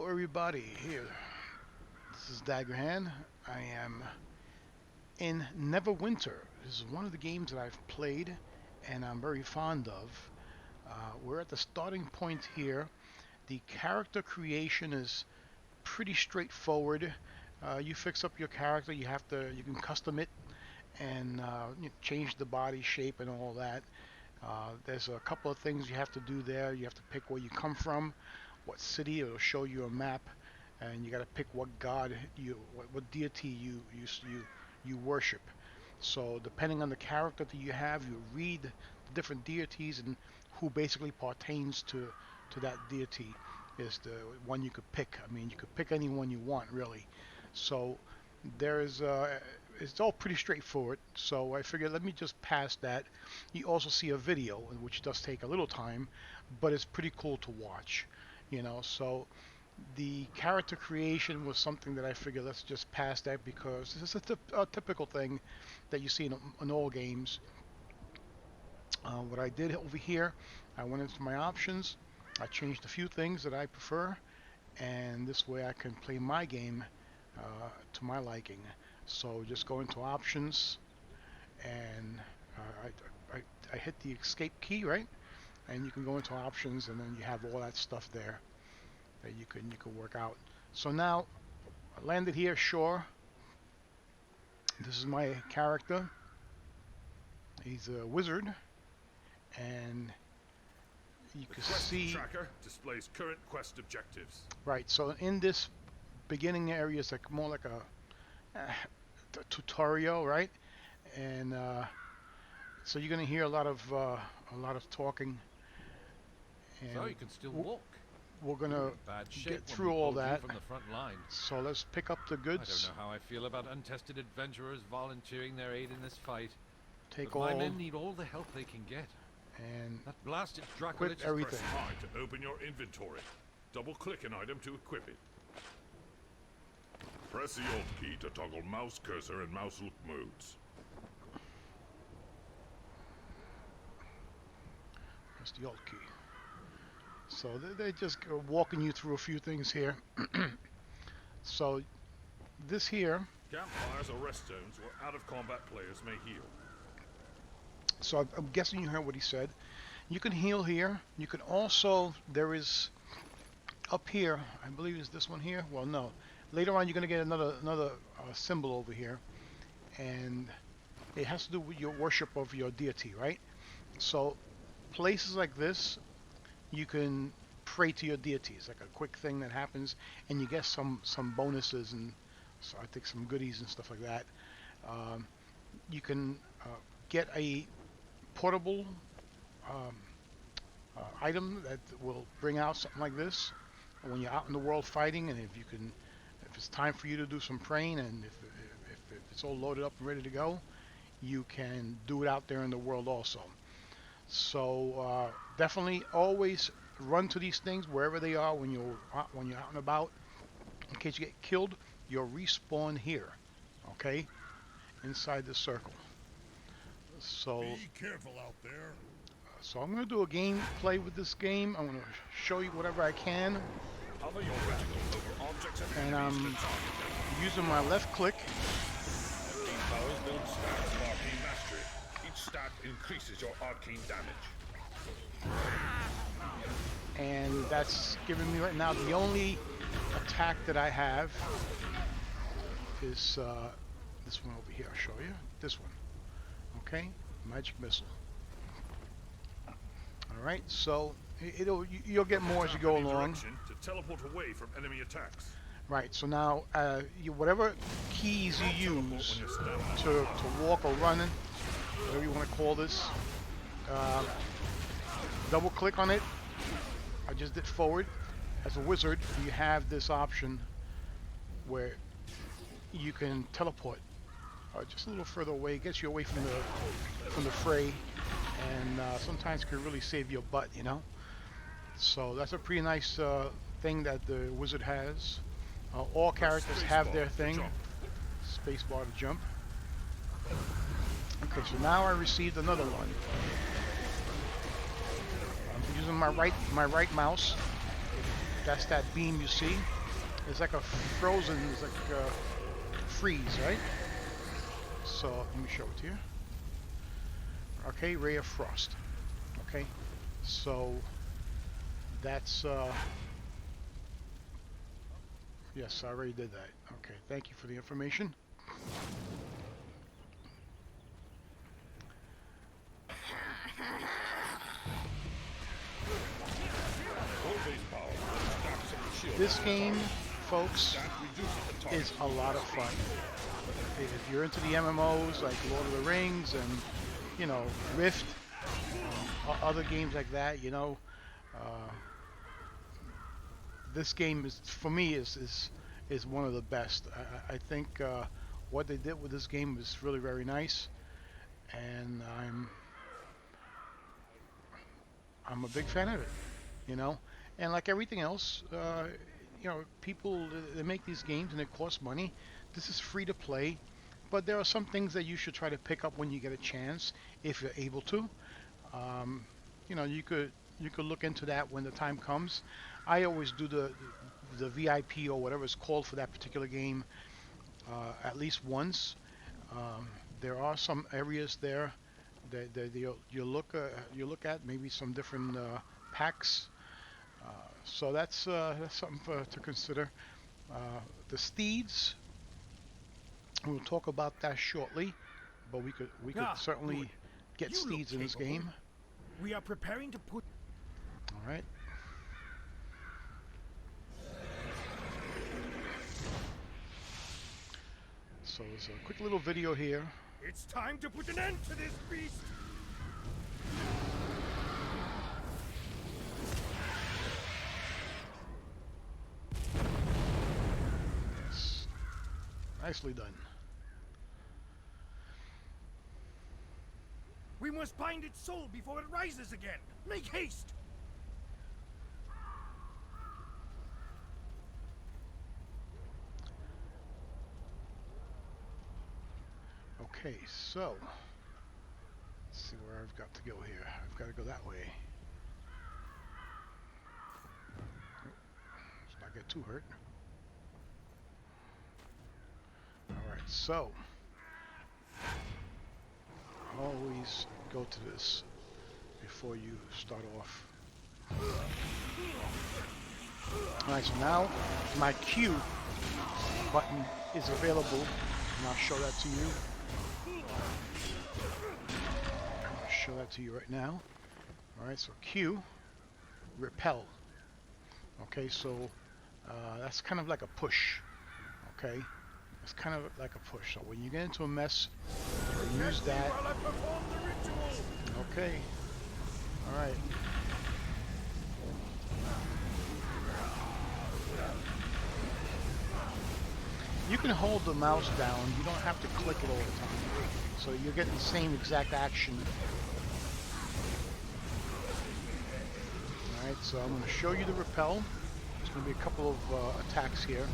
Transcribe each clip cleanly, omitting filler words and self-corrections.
everybody, here. This is Daggerhan. I am in NeverWinter. This is one of the games that I've played and I'm very fond of. We're at the starting point here. The character creation is pretty straightforward. You fix up your character, you can custom it and change the body shape and all that. There's a couple of things you have to do there. You have to pick where you come from, what city. It'll show you a map, and you got to pick what god what deity you worship. So depending on the character that you have, you read the different deities and who basically pertains to that deity is the one you could pick. I mean, you could pick any one you want, really. So there's it's all pretty straightforward. So I figured let me just pass that. You also see a video, which does take a little time, but it's pretty cool to watch. So the character creation was something that I figured let's just pass that because this is a typical thing that you see in all games. What I did over here, I went into my options. I changed a few things that I prefer, and this way I can play my game to my liking. So just go into options, and I hit the escape key, right? And you can go into options, and then you have all that stuff there that you can work out. So now I landed here, sure. This is my character. He's a wizard, and you can see tracker displays current quest objectives. Right. So in this beginning area is like more like a tutorial, right? And so you're gonna hear a lot of talking. And so you can still walk. We're gonna get through all that. From the front line. So let's pick up the goods. I don't know how I feel about untested adventurers volunteering their aid in this fight. Take but all. My men need all the help they can get. And that blasted Dracolich equip everything. Press I to open your inventory. Double-click an item to equip it. Press the Alt key to toggle mouse cursor and mouse look modes. Press the Alt key. So they're just walking you through a few things here. So this here. Campfires or rest zones where out-of-combat players may heal. So I'm guessing you heard what he said. You can heal here. You can also, there is up here, I believe it's this one here. Well, no. Later on, you're going to get another symbol over here, and it has to do with your worship of your deity, right? So places like this, you can pray to your deities, like a quick thing that happens, and you get some bonuses and so I think some goodies and stuff like that. You can get a portable item that will bring out something like this when you're out in the world fighting, and if it's time for you to do some praying, and if it's all loaded up and ready to go, you can do it out there in the world also. So definitely always run to these things wherever they are when you're out and about. In case you get killed, you'll respawn here, okay, inside the circle. So be careful out there. So I'm going to do a gameplay with this game. I'm going to show you whatever I can. Hover your reticle over objects and I'm using my left click. Powers build stats of arcane mastery. Each stat increases your arcane damage. And that's giving me right now the only attack that I have is this one over here. I'll show you. This one. Okay? Magic missile. Alright, so you'll get more as you go along. To teleport away from enemy attacks. Right, so now whatever keys you use to walk or run, whatever you want to call this, double click on it. I just did forward. As a wizard, you have this option where you can teleport just a little further away. It gets you away from the fray, and sometimes can really save your butt, So that's a pretty nice thing that the wizard has. All characters have their thing. Spacebar to jump. Okay, so now I received another one. I'm using my right mouse. That's that beam you see. It's like a frozen, it's like freeze, right? So let me show it to you. Okay, ray of frost. Okay, so that's yes, I already did that. Okay, thank you for the information. This game, folks, is a lot of fun. If you're into the MMOs like Lord of the Rings and, you know, Rift, other games like that, you know, this game is, for me, is one of the best. I think what they did with this game was really very nice, and I'm a big fan of it, you know. And like everything else, you know, people they make these games and it costs money. This is free to play, but there are some things that you should try to pick up when you get a chance, if you're able to. Um, you know, you could look into that when the time comes. I always do the VIP or whatever it's called for that particular game at least once. There are some areas there that you look at maybe some different packs. So that's something to consider. The steeds, we'll talk about that shortly, but we could certainly good. get You steeds look in this capable. game. We are preparing to put. All right. So there's a quick little video here. It's time to put an end to this beast. Yes. Nicely done. We must find its soul before it rises again. Make haste. Okay, so let's see where I've got to go here. I've got to go that way. Let's not get too hurt. Alright, so always go to this before you start off. Alright, so now my Q button is available, and I'll show that to you. I'll show that to you right now. Alright, so Q, repel. Okay, so that's kind of like a push. Okay, it's kind of like a push. So when you get into a mess, you use that. Okay, alright. You can hold the mouse down, you don't have to click it all the time. So you're getting the same exact action. Alright, so I'm going to show you the repel. There's going to be a couple of attacks here.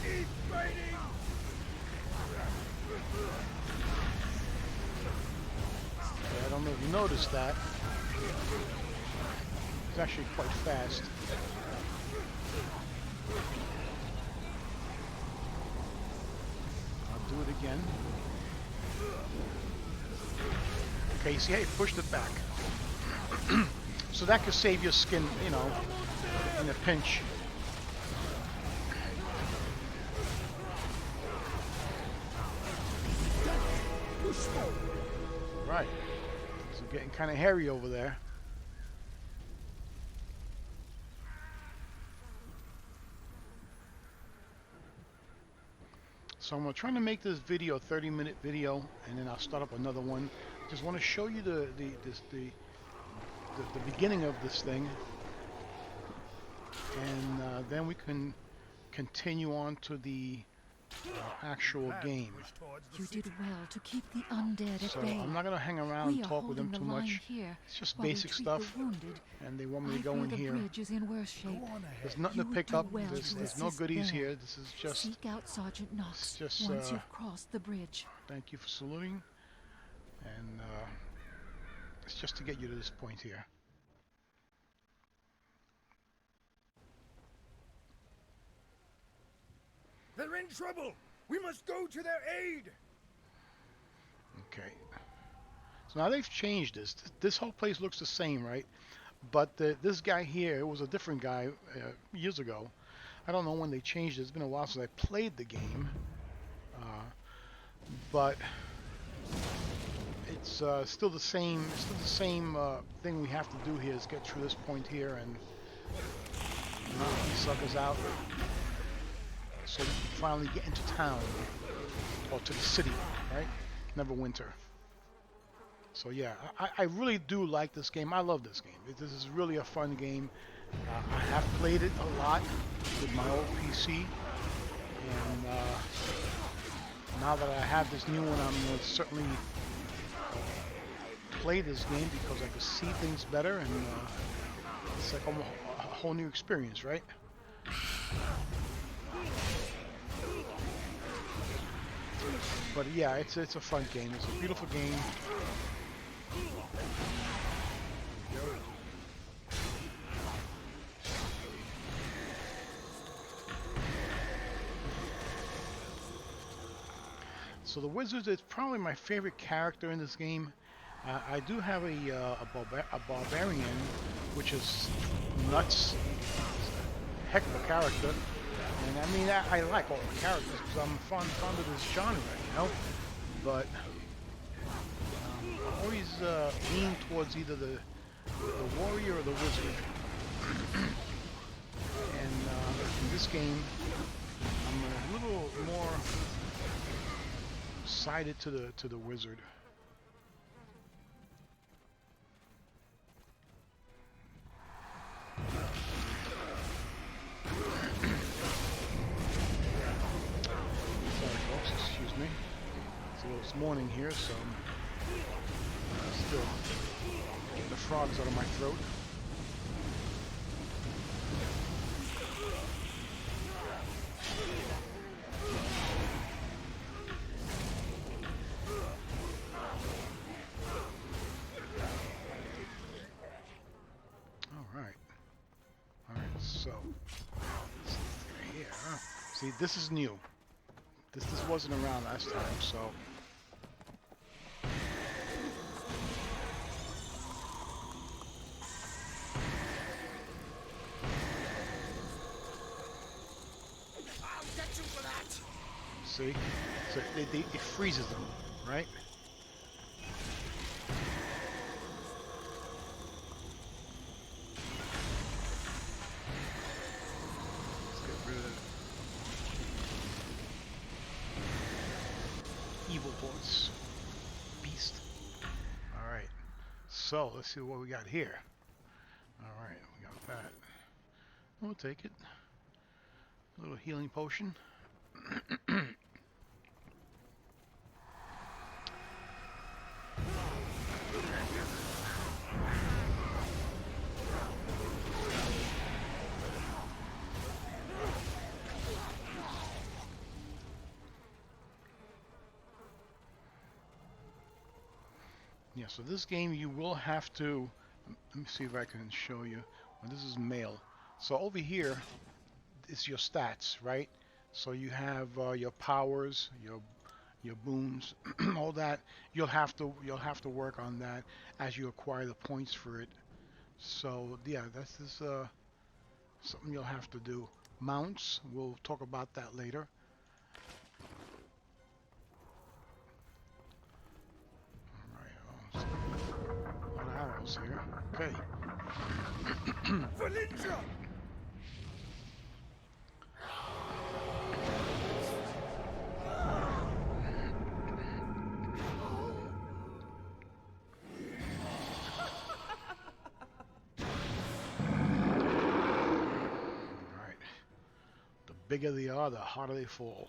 Keep fighting. Okay, I don't know if you noticed that. It's actually quite fast. Do it again. Okay, see how you pushed it back. So that could save your skin, you know, in a pinch. Right. So getting kind of hairy over there. So I'm trying to make this video a 30-minute video, and then I'll start up another one. Just want to show you the beginning of this thing, and then we can continue on to the actual game. You did well to keep the undead at So bay. I'm not going to hang around We and are talk with them holding too the line much. here It's just while we basic treat stuff, the wounded. and they want me to I go fear in the here. bridge is in worse shape. There's nothing to You would pick do up. well There's to no assist goodies there. here. This is just, Seek out Sergeant Knox just, once you've crossed the bridge. thank you for saluting, and it's just to get you to this point here. in trouble. We must go to their aid. Okay. So now they've changed this. This whole place looks the same, right? But this guy here, it was a different guy years ago. I don't know when they changed it. It's been a while since I played the game. But it's still the same. Still the same thing we have to do here is get through this point here and knock these suckers out, so we can finally get into town or to the city, right? NeverWinter. So yeah, I really do like this game. I love this game. This is really a fun game. I have played it a lot with my old PC, and now that I have this new one, I'm going to certainly play this game because I can see things better, and it's like almost a whole new experience, right? But yeah, it's a fun game. It's a beautiful game. So the wizard is probably my favorite character in this game. I do have a barbarian, which is nuts. Heck of a character. And I mean, I like all the characters because I'm fond of this genre, you know. But I always lean towards either the warrior or the wizard. And in this game, I'm a little more sided to the wizard. Sorry folks, excuse me. It's morning here, so I'm still getting the frogs out of my throat. So, here. See, this is new. This wasn't around last time, so. I'll get you for that. See? So it freezes them, right? Evil boss. Beast. Alright. So, let's see what we got here. Alright, we got that. We'll take it. A little healing potion. Yeah, so this game you will have to, let me see if I can show you. Well, this is male. So over here is your stats, right? So you have your powers, your boons, all that. You'll have to work on that as you acquire the points for it. So yeah, this is something you'll have to do. Mounts, we'll talk about that later. Arrows here. Okay. Valinja! Alright. The bigger they are, the harder they fall.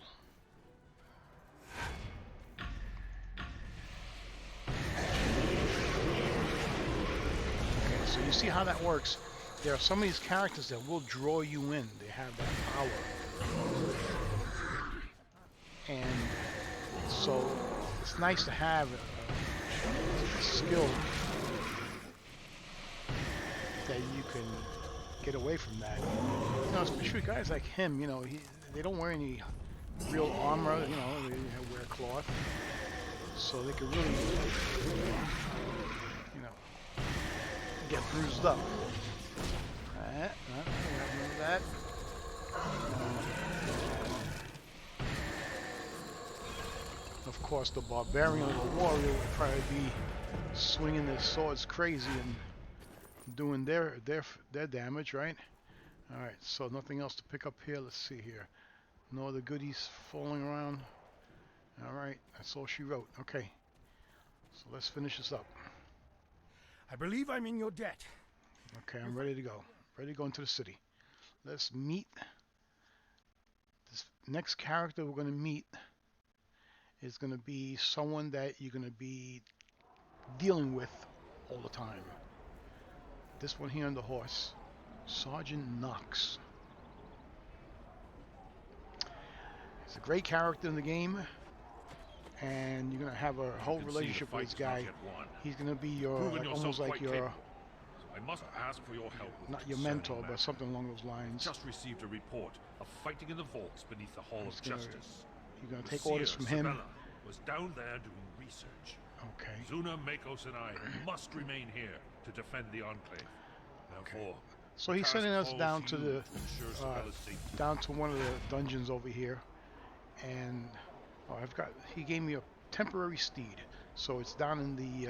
So you see how that works. There are some of these characters that will draw you in. They have that power. And so it's nice to have a skill that you can get away from that. You know, especially guys like him, you know, they don't wear any real armor, you know, they wear cloth, so they can really, you know, get bruised up. Alright, no, we have none of that. Of course, the barbarian or the warrior would probably be swinging their swords crazy and doing their damage, right? All right, so nothing else to pick up here. Let's see here. No other goodies falling around. All right, that's all she wrote. Okay, so let's finish this up. I believe I'm in your debt. Okay, I'm ready to go. Ready to go into the city. Let's meet. This next character we're going to meet is going to be someone that you're going to be dealing with all the time. This one here on the horse, Sergeant Knox. He's a great character in the game, and you're going to have a whole relationship with this guy. He's going to be your, almost like your, I must ask for your help. not your mentor, but something along those lines. Just received a report of fighting in the vaults beneath the Hall of Justice. You're going to take orders from him. Sabella was down there doing research. Okay. Zuna, Makos, and I must remain here to defend the Enclave. Therefore, so he's sending us down to the down to one of the dungeons over here, and he gave me a temporary steed, so it's down in the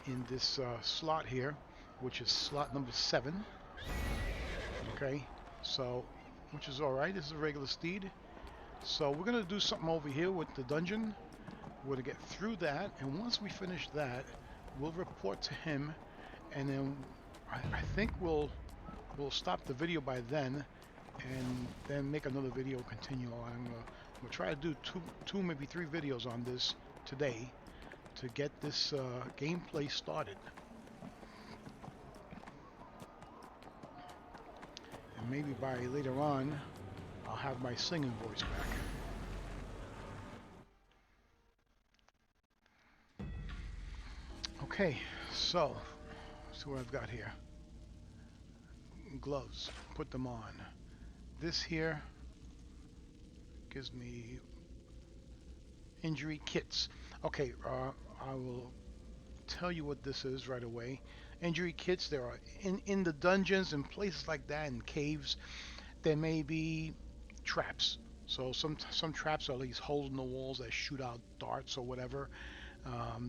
in this slot here, which is slot number 7. Okay, so which is all right. This is a regular steed. So we're gonna do something over here with the dungeon. We're gonna get through that, and once we finish that, we'll report to him, and then I think we'll stop the video by then, and then make another video, continue on. We'll try to do two, maybe 3 videos on this today to get this gameplay started. And maybe by later on, I'll have my singing voice back. Okay, so see what I've got here. Gloves, put them on. This here gives me injury kits. Okay, I will tell you what this is right away. Injury kits, there are in the dungeons and places like that, in caves, there may be traps. So some traps are these holes in the walls that shoot out darts or whatever.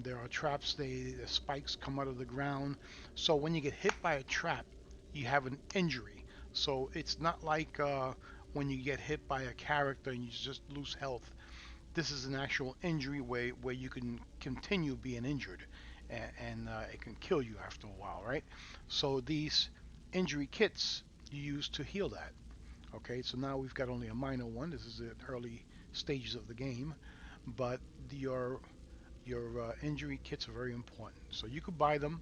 There are traps, the spikes come out of the ground. So when you get hit by a trap, you have an injury. So it's not like when you get hit by a character and you just lose health. This is an actual injury where you can continue being injured, and it can kill you after a while, right? So these injury kits you use to heal that. Okay, so now we've got only a minor one. This is the early stages of the game, but your injury kits are very important. So you could buy them,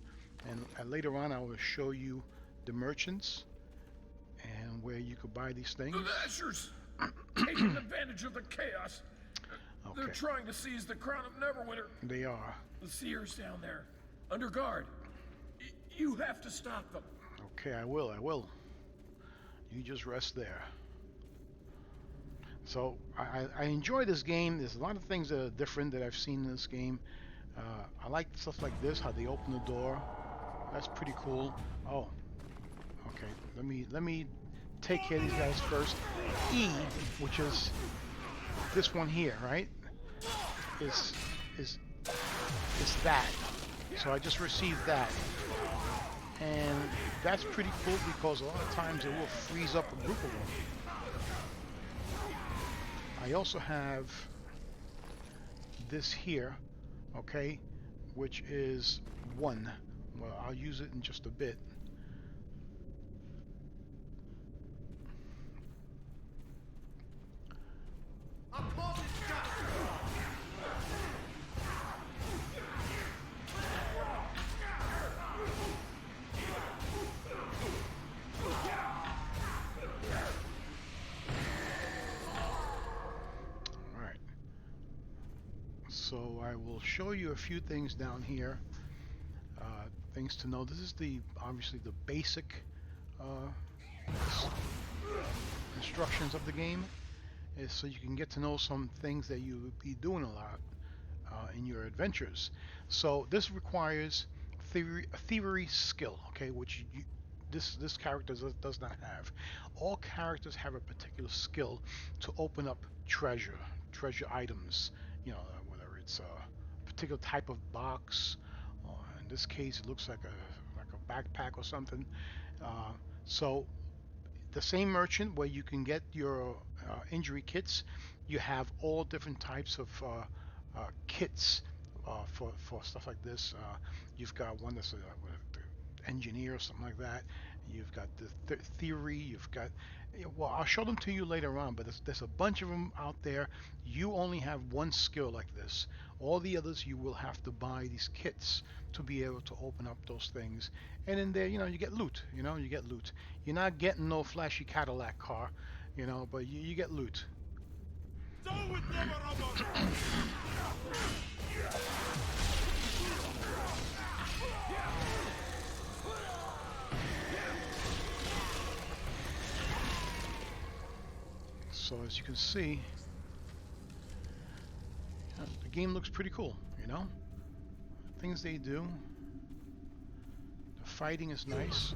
and later on I will show you the merchants and where you could buy these things. The Ashers taking advantage of the chaos. Okay. They're trying to seize the crown of Neverwinter. They are. The Seers down there, under guard. You have to stop them. Okay, I will. You just rest there. So I enjoy this game. There's a lot of things that are different that I've seen in this game. I like stuff like this, how they open the door. That's pretty cool. Oh, okay. Let me take care of these guys first. E, which is this one here, right? Is that. So I just received that. And that's pretty cool because a lot of times it will freeze up a group of them. I also have this here, okay, which is 1. Well, I'll use it in just a bit. So I will show you a few things down here, things to know. This is obviously the basic instructions of the game. is so you can get to know some things that you would be doing a lot in your adventures. So this requires thievery skill, okay, which this character does not have. All characters have a particular skill to open up treasure items. You know, whether it's a particular type of box, or in this case, it looks like a backpack or something. Uh, so the same merchant where you can get your injury kits, you have all different types of kits for stuff like this. You've got one that's what, the engineer or something like that. You've got the theory. You've got, well, I'll show them to you later on, but there's a bunch of them out there. You only have one skill like this. All the others you will have to buy these kits to be able to open up those things. And in there, you get loot. You get loot. You're not getting no flashy Cadillac car, but you get loot. So as you can see, the game looks pretty cool, Things they do. The fighting is nice.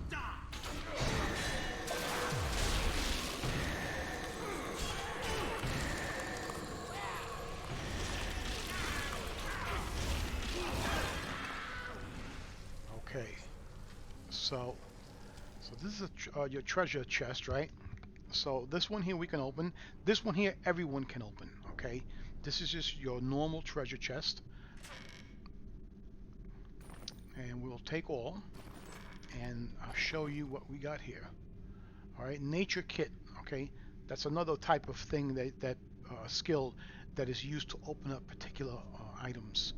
Okay, so this is your treasure chest, right? So this one here we can open. This one here everyone can open, okay? This is just your normal treasure chest. And we'll take all, and I'll show you what we got here. All right, nature kit, okay? That's another type of thing that skill that is used to open up particular items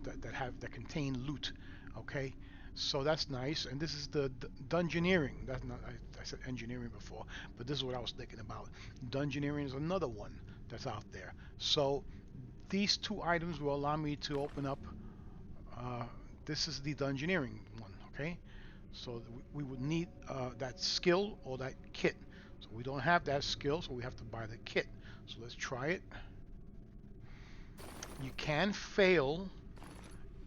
that contain loot, okay? So that's nice. And this is the dungeoneering. That's not, I said engineering before, but this is what I was thinking about. Dungeoneering is another one that's out there. So these two items will allow me to open up. This is the dungeoneering one, okay? So we would need that skill or that kit. So we don't have that skill, so we have to buy the kit. So let's try it. You can fail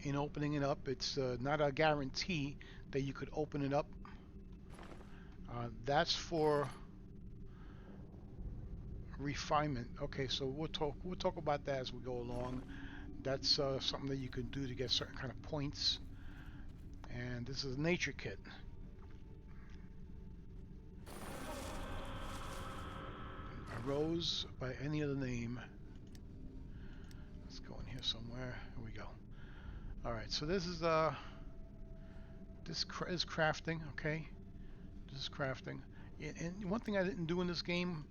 in opening it up. It's not a guarantee that you could open it up. That's for refinement. Okay, so we'll talk about that as we go along. That's something that you can do to get certain kind of points. And this is a nature kit. A rose by any other name. Let's go in here somewhere. Here we go. All right, so this is this is crafting. Okay, this is crafting. And one thing I didn't do in this game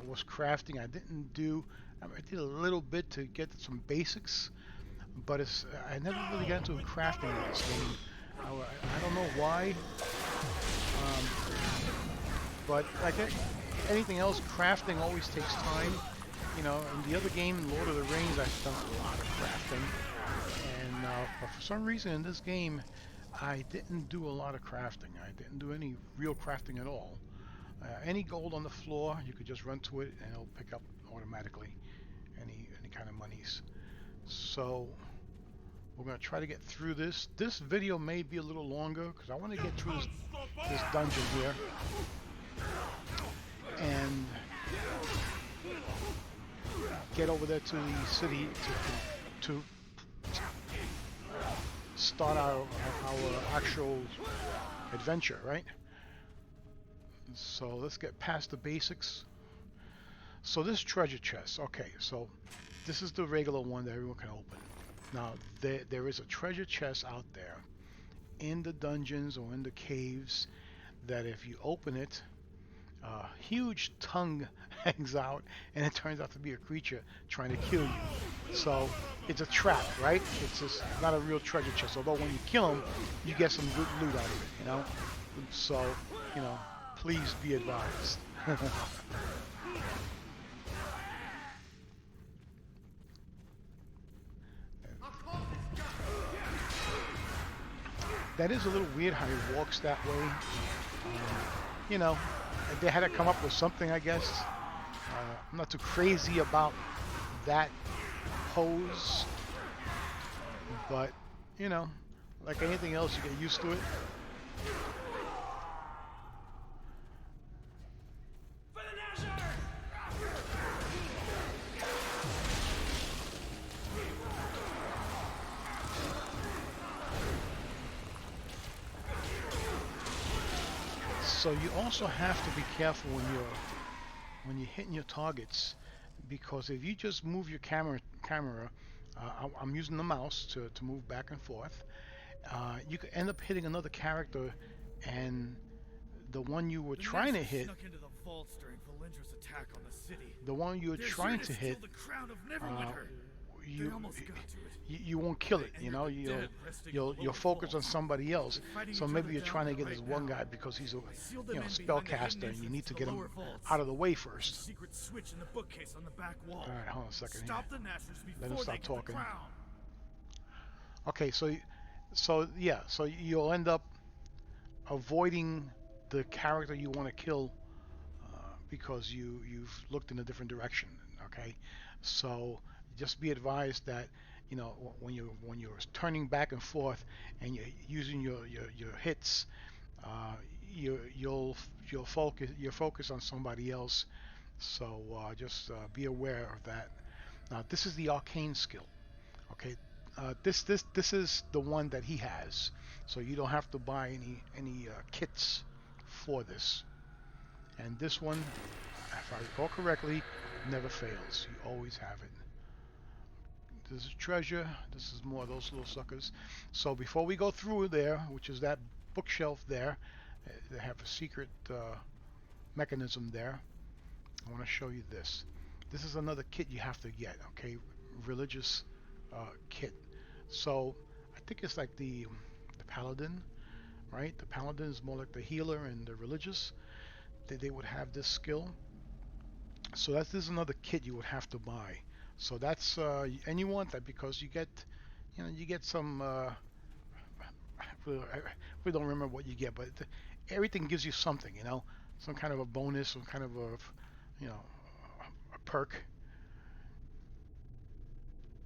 was crafting. I did a little bit to get some basics, but I never really got into crafting in this game. I don't know why, but like anything else, crafting always takes time. In the other game, Lord of the Rings, I've done a lot of crafting, and but for some reason in this game, I didn't do a lot of crafting. I didn't do any real crafting at all. Any gold on the floor, you could just run to it and it'll pick up automatically any kind of monies. So we're going to try to get through this. This video may be a little longer because I want to get through this dungeon here. And get over there to the city to start our actual adventure, right? So let's get past the basics. So this treasure chest, okay, so this is the regular one that everyone can open. Now there is a treasure chest out there in the dungeons or in the caves that if you open it, a huge tongue hangs out, and it turns out to be a creature trying to kill you. So it's a trap, right? It's just not a real treasure chest. Although when you kill him, you get some good loot out of it, So, please be advised. That is a little weird how he walks that way. They had to come up with something, I guess. I'm not too crazy about that pose, but you know, like anything else, you get used to it. So you also have to be careful when you're hitting your targets, because if you just move your camera, I'm using the mouse to move back and forth. You could end up hitting another character, and the one you were The trying to Nashers hit, snuck into the vaults during Valindra's attack on the city. the one you were They're trying sure to hit, steal the crown of uh, Neverwinter. They you almost got to it. you won't kill it. And You know, the dead resting in the you'll lower focus on vaults. somebody else. Fighting So each maybe other you're down trying to there get right this one now. guy because he's a Sealed them in behind the hidden spellcaster, and you entrance need to the get him lower vaults. out of the way There's a first. secret switch in the bookcase on the back wall. All right, hold on a second here. Stop the Nashers Let him before stop they get talking. the crown. Okay, so yeah, so you'll end up avoiding the character you want to kill because you've looked in a different direction. Okay, so just be advised that when you're turning back and forth and you're using your hits, you'll focus on somebody else. So just be aware of that. Now this is the arcane skill. Okay, this is the one that he has, so you don't have to buy any kits for this. And this one, if I recall correctly, never fails. You always have it. This is treasure. This is more of those little suckers. So before we go through there, which is that bookshelf there, they have a secret mechanism there. I want to show you this. This is another kit you have to get. Okay, religious kit. So I think it's like the paladin, right? The paladin is more like the healer, and the religious they would have this skill. So this is another kit you would have to buy. So that's and you want that because you get some. We don't remember what you get, but everything gives you something. Some kind of a bonus, some kind of a perk.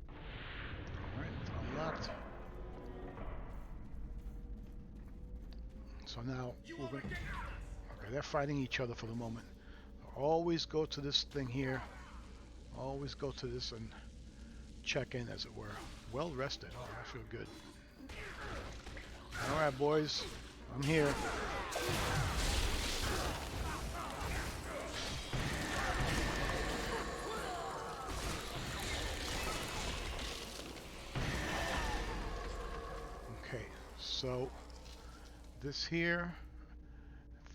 All right, unlocked. So now we're going. Okay, they're fighting each other for the moment. Always go to this thing here. Always go to this and check in, as it were. Well rested. Oh, I feel good. All right, boys. I'm here. Okay, so this here,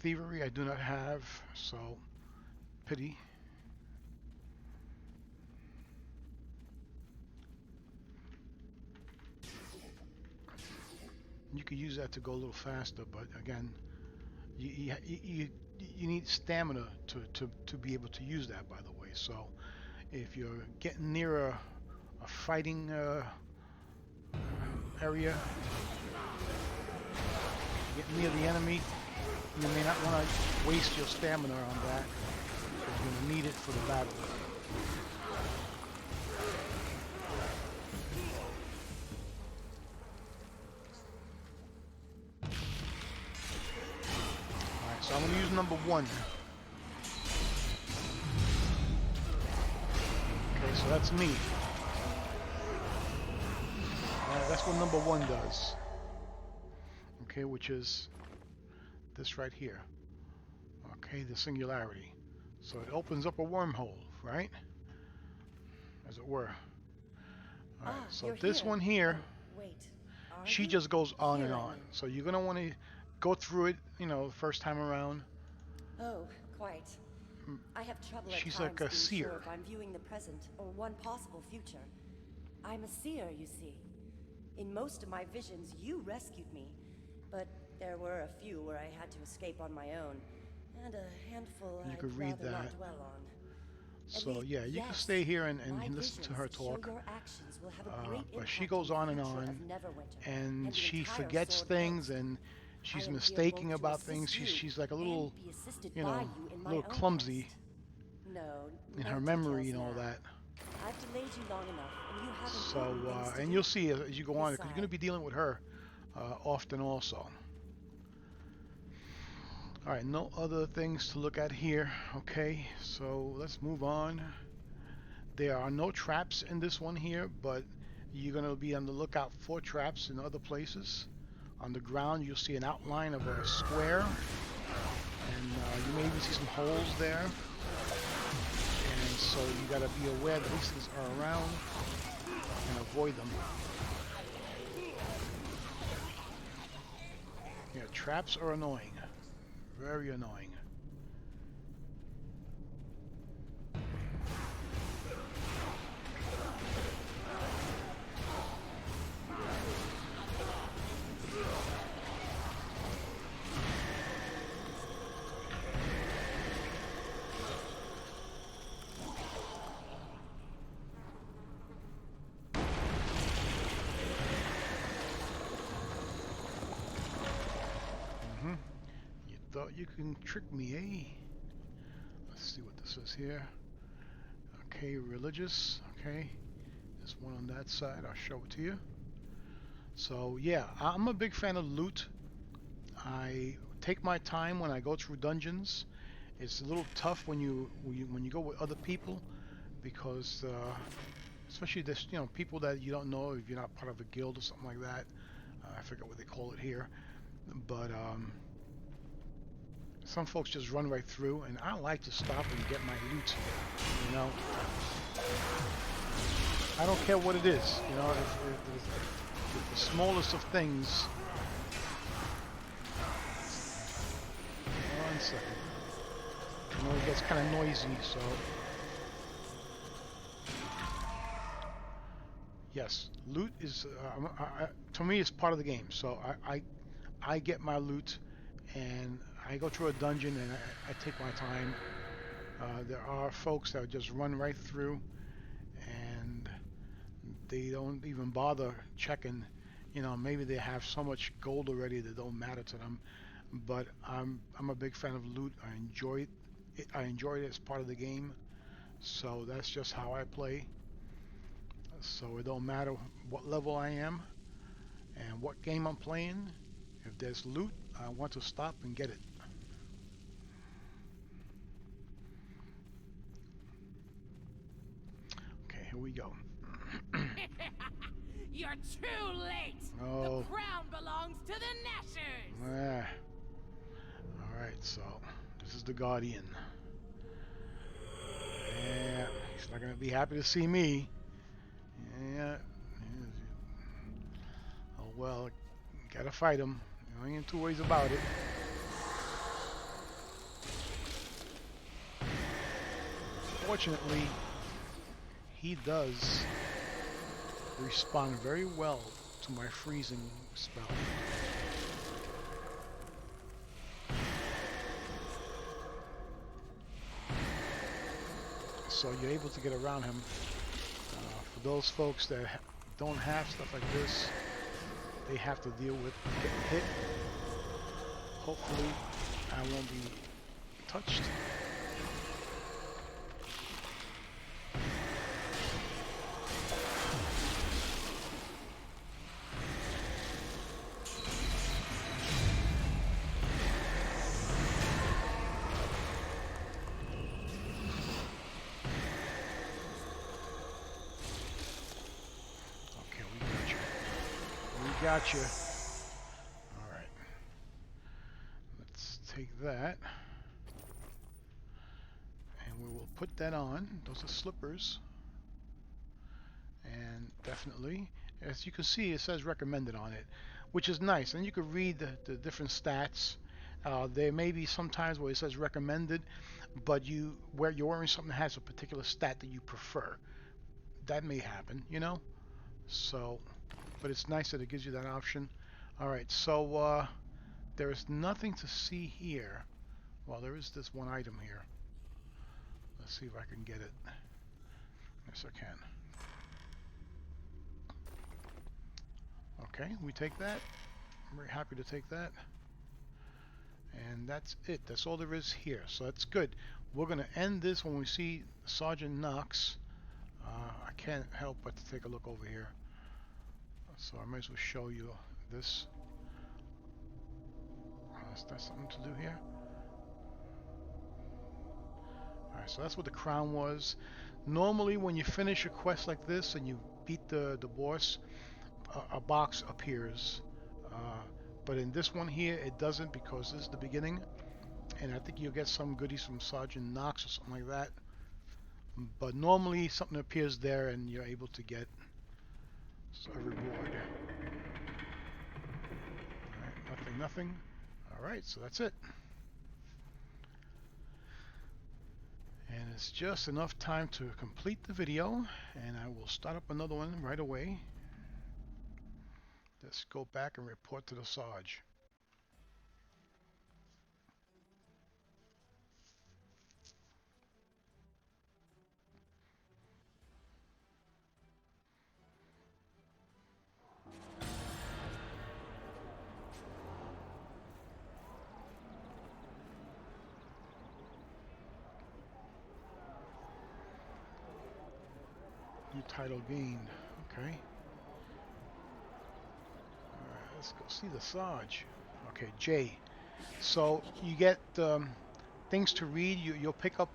thievery I do not have, so pity. You could use that to go a little faster, but again, you need stamina to be able to use that, by the way. So if you're getting near a fighting area, get near the enemy, you may not want to waste your stamina on that. You're going to need it for the battle. Alright, so I'm going to use number 1. Okay, so that's me. That's what number 1 does. Okay, which is this right here. Okay, the singularity. So it opens up a wormhole, right? As it were. Alright, so this here. one here, Wait, are she you? just goes on Here and I on. am. So you're going to want to go through it, the first time around. Oh, quite. I have trouble at She's times like a being seer. sure if I'm viewing the present or one possible future. I'm a seer, you see. In most of my visions, you rescued me, but there were a few where I had to escape on my own, and a handful You I'd could read rather that. not dwell on. So least, yeah, you can yes, stay here and my listen to visions her show talk. your actions will have a great But she impact goes on the and future on, of Neverwinter and the she entire forgets Sword things, Coast. and I she's am here mistaking both to about assist things. you She's like a and little, be assisted by you in a my little own clumsy. quest. No, in no her memory details and all now. that. I've delayed you long enough, and you have So, important things to and do. you'll see as you go on, because you're going to Besides, be dealing with her often also. All right, no other things to look at here. Okay, so let's move on. There are no traps in this one here, but you're going to be on the lookout for traps in other places. On the ground, you'll see an outline of a square, and you may even see some holes there. And so you got to be aware that these things are around and avoid them. Yeah, traps are annoying. Very annoying. You thought you can trick me, eh? Let's see what this is here. Okay, religious. Okay, there's one on that side. I'll show it to you. So yeah, I'm a big fan of loot. I take my time when I go through dungeons. It's a little tough when you go with other people because especially this people that you don't know if you're not part of a guild or something like that. I forget what they call it here, but some folks just run right through, and I like to stop and get my loot. You know, I don't care what it is. You know, if the smallest of things. One second. I know it gets kind of noisy, so. Yes, loot is to me it's part of the game. So I get my loot, and I go through a dungeon and I take my time. There are folks that just run right through, and they don't even bother checking. You know, maybe they have so much gold already that don't matter to them. But I'm a big fan of loot. I enjoy it. I enjoy it as part of the game. So that's just how I play. So it don't matter what level I am and what game I'm playing. If there's loot, I want to stop and get it. Okay, here we go. You're too late! Oh. The crown belongs to the Nashers! Alright, so this is the Guardian. Yeah, he's not going to be happy to see me. Yeah. Oh well, gotta fight him. There ain't two ways about it. Fortunately, he does respond very well to my freezing spell. So you're able to get around him. For those folks that don't have stuff like this, they have to deal with getting hit. Hopefully, I won't be touched. Gotcha. Alright. Let's take that. And we will put that on. Those are slippers. And definitely, as you can see, it says recommended on it, which is nice. And you can read the different stats. There may be some times where it says recommended, but where you're wearing something that has a particular stat that you prefer. That may happen, you know? So, but it's nice that it gives you that option. Alright, so there is nothing to see here. Well, there is this one item here. Let's see if I can get it. Yes, I can. Okay, we take that. I'm very happy to take that. And that's it. That's all there is here. So that's good. We're going to end this when we see Sergeant Knox. I can't help but to take a look over here. So I might as well show you this. Is there something to do here? Alright, so that's what the crown was. Normally when you finish a quest like this and you beat the boss, a box appears. But in this one here, it doesn't, because this is the beginning. And I think you'll get some goodies from Sergeant Knox or something like that. But normally something appears there and you're able to get a reward. Alright, nothing. Alright, so that's it. And it's just enough time to complete the video, and I will start up another one right away. Let's go back and report to the Sarge. New title gained. Okay. Alright, let's go see the Sarge. Okay, J. So you get things to read. You'll pick up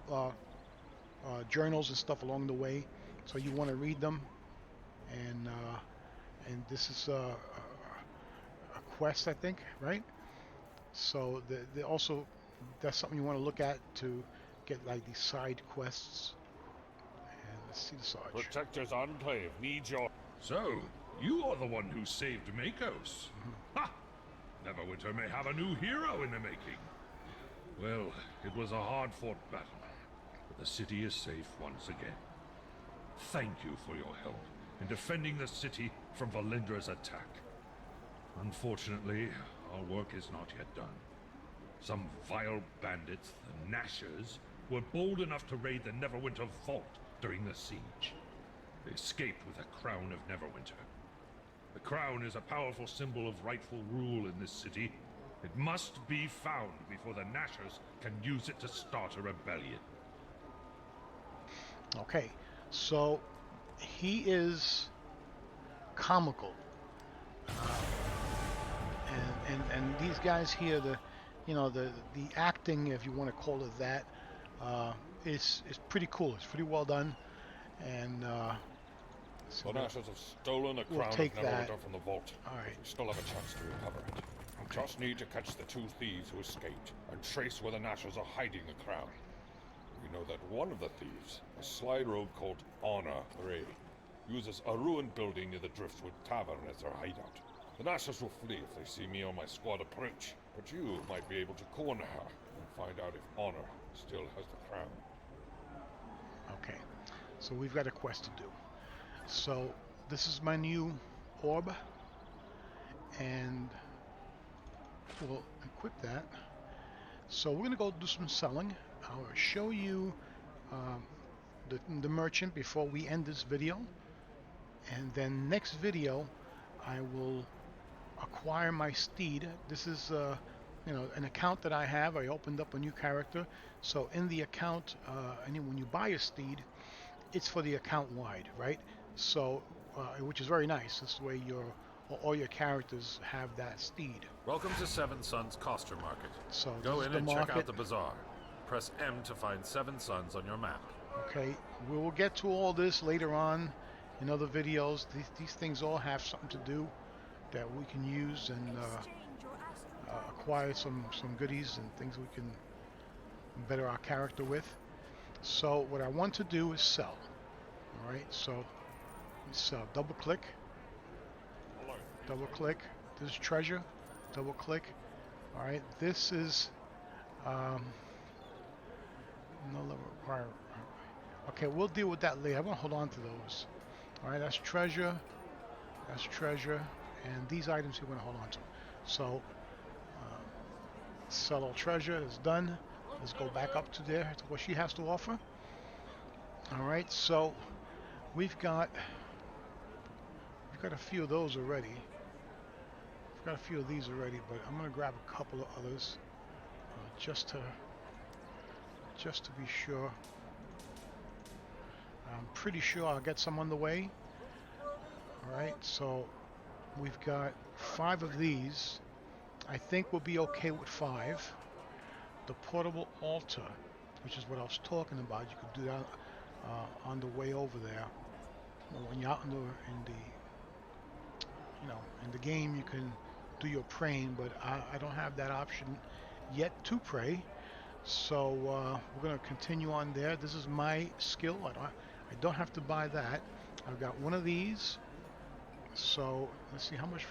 journals and stuff along the way. So you want to read them. And this is a quest, I think, right? So also that's something you want to look at to get like these side quests. Let's see the Sarge. Protector's Enclave needs your... So, you are the one who saved Makos. Ha! NeverWinter may have a new hero in the making. Well, it was a hard-fought battle, but the city is safe once again. Thank you for your help in defending the city from Valindra's attack. Unfortunately, our work is not yet done. Some vile bandits, the Nashers, were bold enough to raid the NeverWinter vault during the siege. They escaped with a crown of NeverWinter. The crown is a powerful symbol of rightful rule in this city. It must be found before the Nashers can use it to start a rebellion. Okay, so he is comical, and these guys here, the acting, if you want to call it that, is pretty cool. It's pretty well done, and so the Nashers have stolen the crown of NeverWinter from the vault. All right. We still have a chance to recover it. We just need to catch the two thieves who escaped and trace where the Nashers are hiding the crown. We know that one of the thieves, a sly rogue called Honor Ray, uses a ruined building near the Driftwood Tavern as their hideout. The Nashers will flee if they see me or my squad approach, but you might be able to corner her and find out if Honor still has the crown. Okay, so we've got a quest to do. So this is my new orb, and we'll equip that. So we're gonna go do some selling. I'll show you the merchant before we end this video, and then next video I will acquire my steed. This is an account that I have. I opened up a new character, so in the account, when you buy a steed, it's for the account wide, right? So which is very nice. This way all your characters have that steed. Welcome to Seven Suns Coster Market. So Go this in is and the check market. out the bazaar. Press M to find Seven Suns on your map. Okay, we will get to all this later on in other videos. These things all have something to do that we can use and acquire some goodies and things we can better our character with. So what I want to do is sell. All right, so sell. Double click. This is treasure. Double click. All right, this is no level required. Okay, we'll deal with that later. I'm gonna hold on to those. All right, that's treasure, and these items you want to hold on to. So sell all treasure is done. Let's go back up to there to what she has to offer. All right, so we've got a few of those already. We've got a few of these already, but I'm gonna grab a couple of others. just to be sure. I'm pretty sure I'll get some on the way. All right, so we've got 5 of these. I think we'll be okay with 5. The portable altar, which is what I was talking about. You could do that on the way over there. Well, when you're out in the game, you can do your praying, but I don't have that option yet to pray. So we're going to continue on there. This is my skill. I don't have to buy that. I've got one of these. So let's see how much.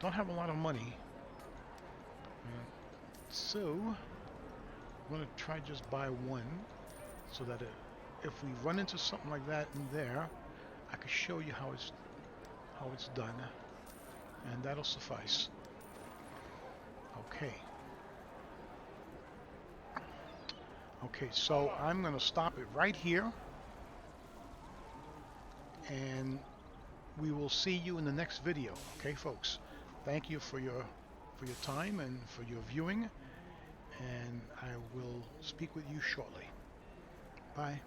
Don't have a lot of money. So I'm going to try just buy one, so that if we run into something like that in there, I can show you how it's done, and that'll suffice. Okay. Okay, so I'm going to stop it right here, and we will see you in the next video. Okay, folks. Thank you for your time and for your viewing, and I will speak with you shortly. Bye.